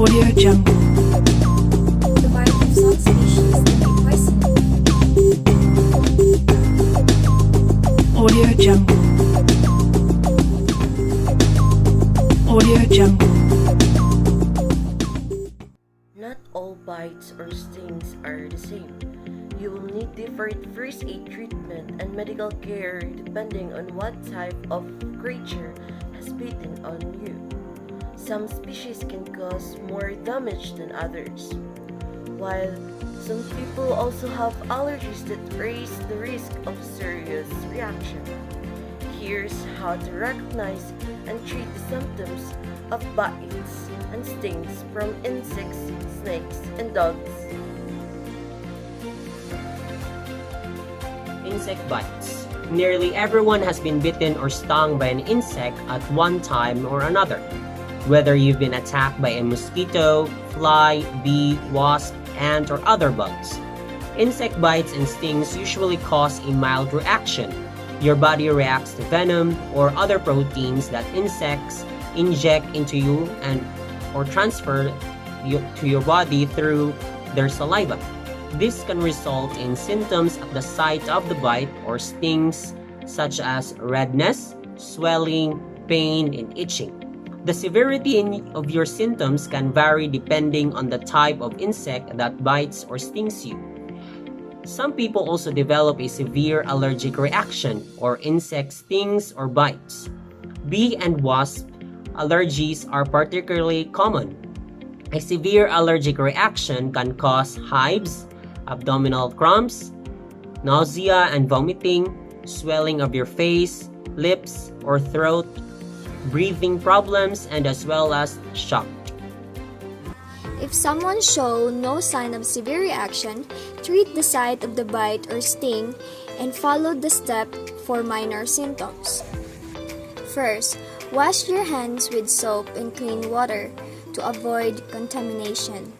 Audio Jungle. The bite of some species can be poisonous. Audio Jungle. Audio Jungle. Not all bites or stings are the same. You will need different first aid treatment and medical care depending on what type of creature has bitten on you. Some species can cause more damage than others, while some people also have allergies that raise the risk of serious reaction. Here's how to recognize and treat the symptoms of bites and stings from insects, snakes, and dogs. Insect bites. Nearly everyone has been bitten or stung by an insect at one time or another. Whether you've been attacked by a mosquito, fly, bee, wasp, ant, or other bugs. Insect bites and stings usually cause a mild reaction. Your body reacts to venom or other proteins that insects inject into you or transfer to your body through their saliva. This can result in symptoms at the site of the bite or stings such as redness, swelling, pain, and itching. The severity of your symptoms can vary depending on the type of insect that bites or stings you. Some people also develop a severe allergic reaction or insect stings or bites. Bee and wasp allergies are particularly common. A severe allergic reaction can cause hives, abdominal cramps, nausea and vomiting, swelling of your face, lips, or throat, breathing problems, and as well as shock. If someone shows no sign of severe reaction, treat the site of the bite or sting and follow the step for minor symptoms. First, wash your hands with soap and clean water to avoid contamination.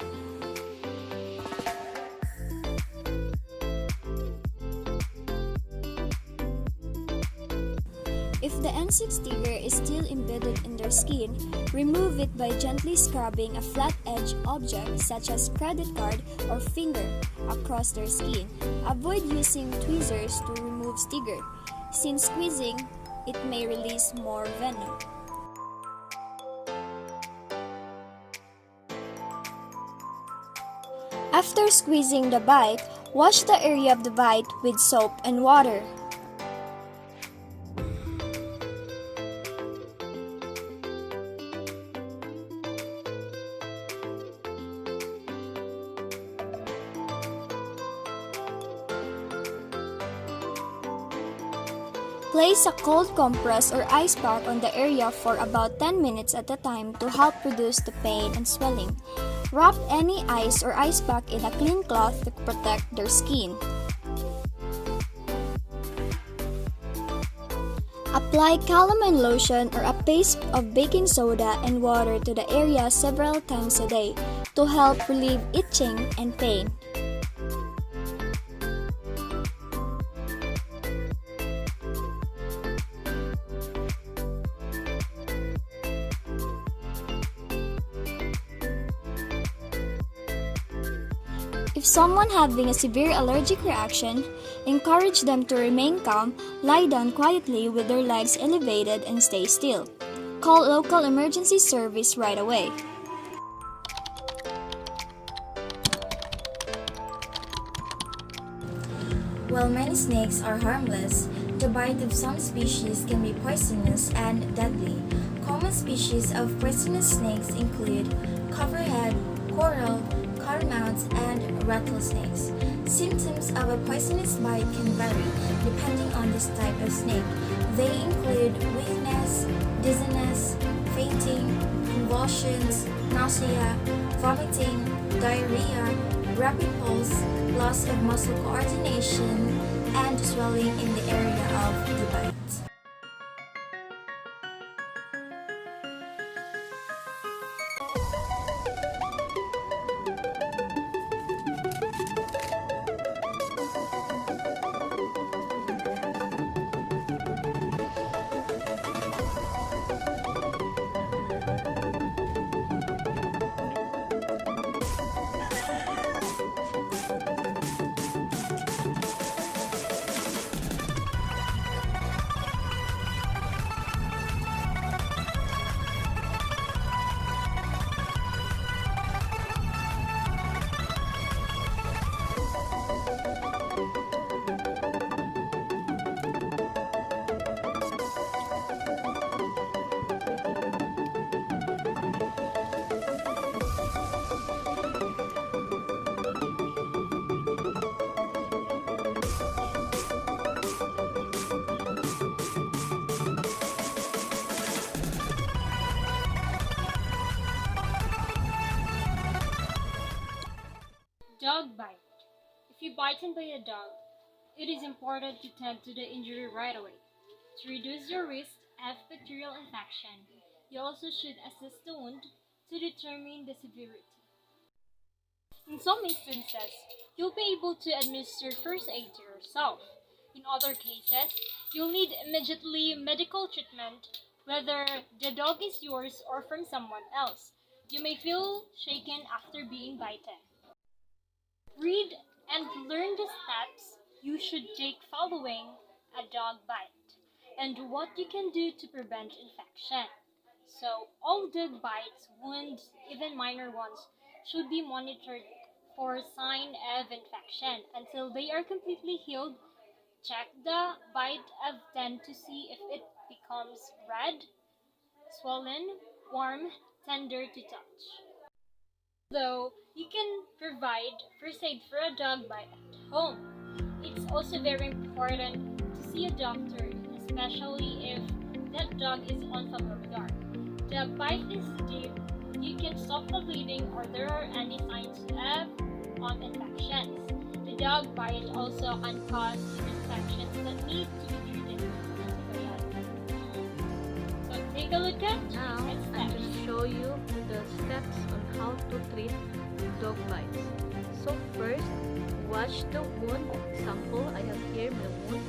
If the insect stinger is still embedded in their skin, remove it by gently scrubbing a flat-edged object such as credit card or finger across their skin. Avoid using tweezers to remove stinger, since squeezing it may release more venom. After squeezing the bite, wash the area of the bite with soap and water. Place a cold compress or ice pack on the area for about 10 minutes at a time to help reduce the pain and swelling. Wrap any ice or ice pack in a clean cloth to protect their skin. Apply calamine lotion or a paste of baking soda and water to the area several times a day to help relieve itching and pain. If someone having a severe allergic reaction, encourage them to remain calm, lie down quietly with their legs elevated and stay still. Call local emergency service right away. While many snakes are harmless, the bite of some species can be poisonous and deadly. Common species of poisonous snakes include copperhead, coral, cottonmouths, and rattlesnakes. Symptoms of a poisonous bite can vary depending on this type of snake. They include weakness, dizziness, fainting, convulsions, nausea, vomiting, diarrhea, rapid pulse, loss of muscle coordination, and swelling in the area of the bite. Dog bite. If you're bitten by a dog, it is important to tend to the injury right away. To reduce your risk of bacterial infection, you also should assess the wound to determine the severity. In some instances, you'll be able to administer first aid to yourself. In other cases, you'll need immediately medical treatment, whether the dog is yours or from someone else. You may feel shaken after being bitten. Read and learn the steps you should take following a dog bite and what you can do to prevent infection. So, all dog bites, wounds, even minor ones, should be monitored for sign of infection until they are completely healed. Check the bite of 10 to see if it becomes red, swollen, warm, tender to touch. Though you can provide first aid for a dog bite at home, it's also very important to see a doctor, especially if that dog is unfamiliar. The bite is deep, you can stop the bleeding or there are any signs of infections. The dog bite also can cause infections that need to be treated with antibiotics. So take a look at Now, next I'm steps. going to show you the steps on how to treat dog bites. So first, wash the wound. Example, I have here my wound.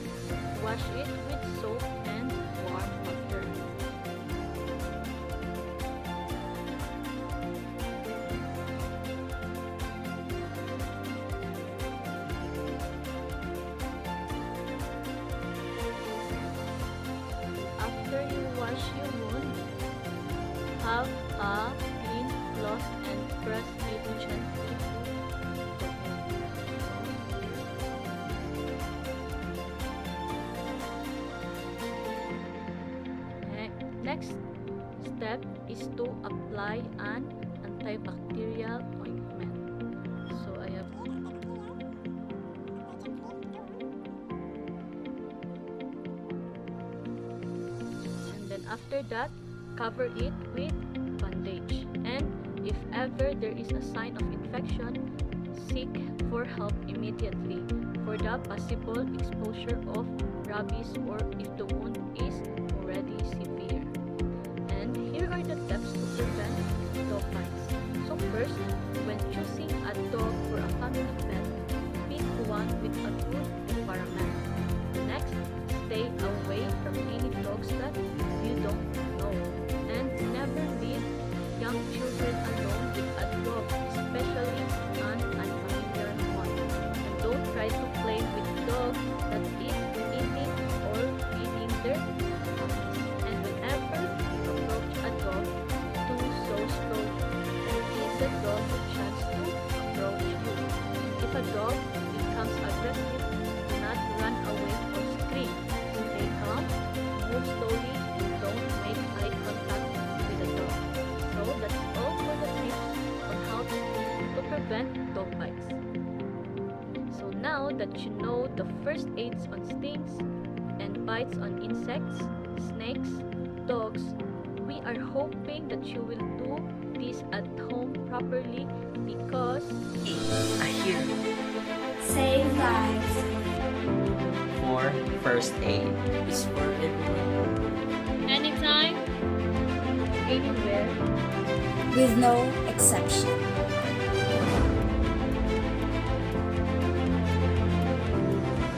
Wash it with soap and warm water. After you wash your wound, have a clean cloth and press it gently to Next step is to apply an antibacterial ointment. So I have and then after that, cover it with bandage. And if ever there is a sign of infection, seek for help immediately for the possible exposure of rabies or if the wound is already severe. And here are the steps to prevent dog bites. So first, when choosing a dog for a family pet, pick one with a good environment. Next, stay away from any dogs that you don't know. And never leave young children alone with a dog, especially an unfamiliar one. And don't try to play with dogs that is eating or feeding their puppies. And whenever you approach a dog, do so slowly and give the dog the chance to approach you. If a dog becomes aggressive, do not run away or scream. Stay calm, move slowly, and don't make eye contact with the dog. So that's all for the tips on how to prevent dog bites. So now that you know the first aids on stings and bites on insects, snakes, dogs, we are hoping that you will do this at home properly because I hear. Save lives. For first aid. It's for everyone. Anytime, anywhere With no exception.